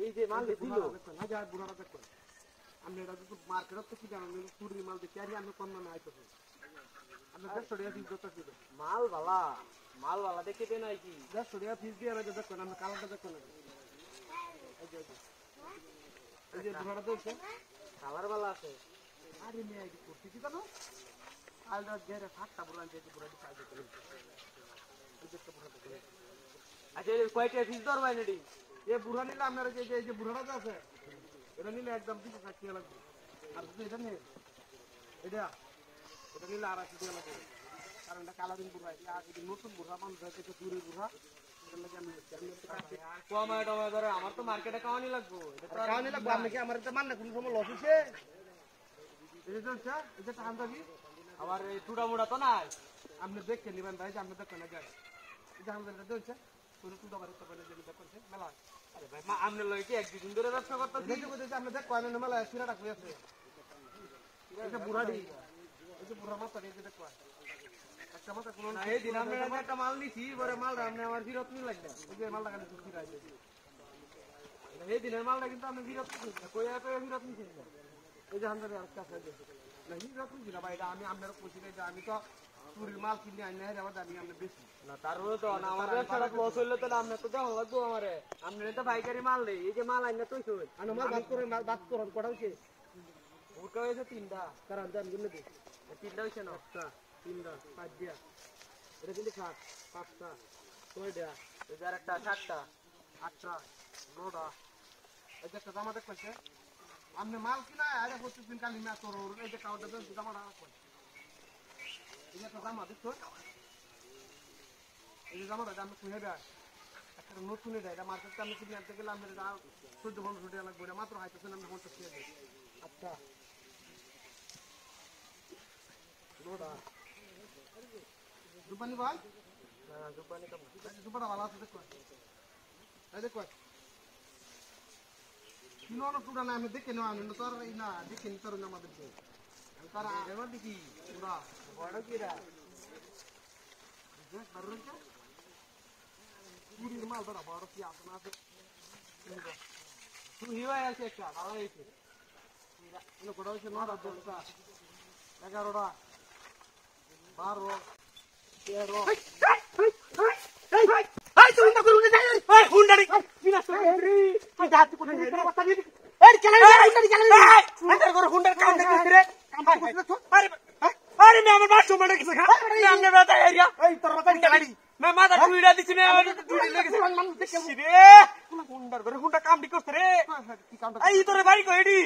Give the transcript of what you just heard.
এই যে মাল দিল হাজার বুড়াটা দেখো আমি এটা তো মার্কেটত তো কি জানো চুরি মাল দেখি আর আমি কম না আইতো আমি 150 টাকা ফিস দিতে দিব মাল বালা দেখে দে নাই কি 150 টাকা ফিস দিয়ে রাখো দেখো আমি কালারটা দেখো না এই যে বুড়াটা দেখছো কালার বালা আছে আরে মে আইডি করতে কি জানো আলদা গেরে ফাটটা বুড়া যে বুড়াটি কাজ করে এই যে বুড়াটা করে আচ্ছা কয়টা ফিস ধরবাই নেডি এই বুড়া নিলে আপনার যে বুড়াটা আছে এটা নিলে একদম 260 টাকা লাগবে আর যদি এটা নিয়ে এটা নিলে 250 টাকা লাগবে কারণ এটা কালারিং বুড়া এটা নতুন বুড়া মানুষ হয়েছে চুরি বুড়া কমায় টমায় ধরে আমার তো মার্কেটে কাওয়ানি লাগবো কারণ লাগবে আপনি কি আমার এটা মান না কোনো সময় লস হচ্ছে এই যে এটা টান দাবি আবার এই টুডা মুড়া তো নাই আপনি দেখে নেবেন ভাই যে আপনি দেখেন না যায় এটা আমাদের এটা দেখছে পুরো টুডা বাড়ি তো বলে যে দেখছে মেলা আরে ভাই মা আমনে লই কি একদিন ধরে ব্যবসা করতেছি দেখতে বলতে আপনি দেখ কয়না মেলা সিরাটা কই আছে এটা বুড়াডি এই যে বুড়া মাথা দিয়ে দেখো একটা মাথা কোন না এই দিন আমরা একটা মাল নিছি পরে মাল আপনি আমার ফিরত নি লাগবে এই যে মালটা কানে চুক্তি রাইছে এই দিনের মালটা কিন্তু আপনি ফিরত নিছেন কই আপে ফিরত নিছেন না এই যে আমাদের একটা আছে না হি রকম দিনা ভাই এটা আমি আপনার কইছি যে আমি তো চুরির মাল কিনে আনি না আমার দামি আমরা বেশি না তারপরে তো না আমার ব্যবসাটা লস হইলো তাহলে আপনি তো দেওয়া লাগবো আমারে আপনি তো পাইকারি মাল নেই এই যে মাল আইনা তুই শুন আর মাল বাদ করেন কটা হইছে উঠা হয়েছে তিনটা কারণ দেন গুলো দি তিনটা হয়েছে না একটা তিনটা পাঁচ দিয়া এটা কিন্তু সাত পাঁচটা ছয়টা এই যে আরেকটা সাতটা আটটা নটা এই যে একটা জামা দেখছে আপনি মাল কিনা আরে করতেছেন কালি না তোর এই যে কাউটা দেন জামাটা রাখুন এই যে একটা জামা দেখছো এই যে জামাটা আমি কিনে দেয় একটা নতুন এটা মার্কেটে আমি কিনে আনতে গেলে আমি এটা 14-15 টাকা লাগবে এটা মাত্র হাইতেছেন আমি 50 টাকা দিই আচ্ছা নটা দুপানি ভাই না জুবানি তো দুপাটা ভালো আছে দেখো এই দেখো কিনো না টুডা না আমি দেখে নেওয়া আমি তো আর না দেখে নিতে পারো না আমাদেরকে তারা এবার দেখি টুডা বড় কিরা দেখ বারুন কে চুরির মাল ধরা বড় কি আছে না আছে তুই হিওয়াই আছে একটা ভালো হয়েছে এগুলো কটা হয়েছে 9টা 10টা 11টা 12 কাম করছে রে এই তোর বাড়ি কই এডি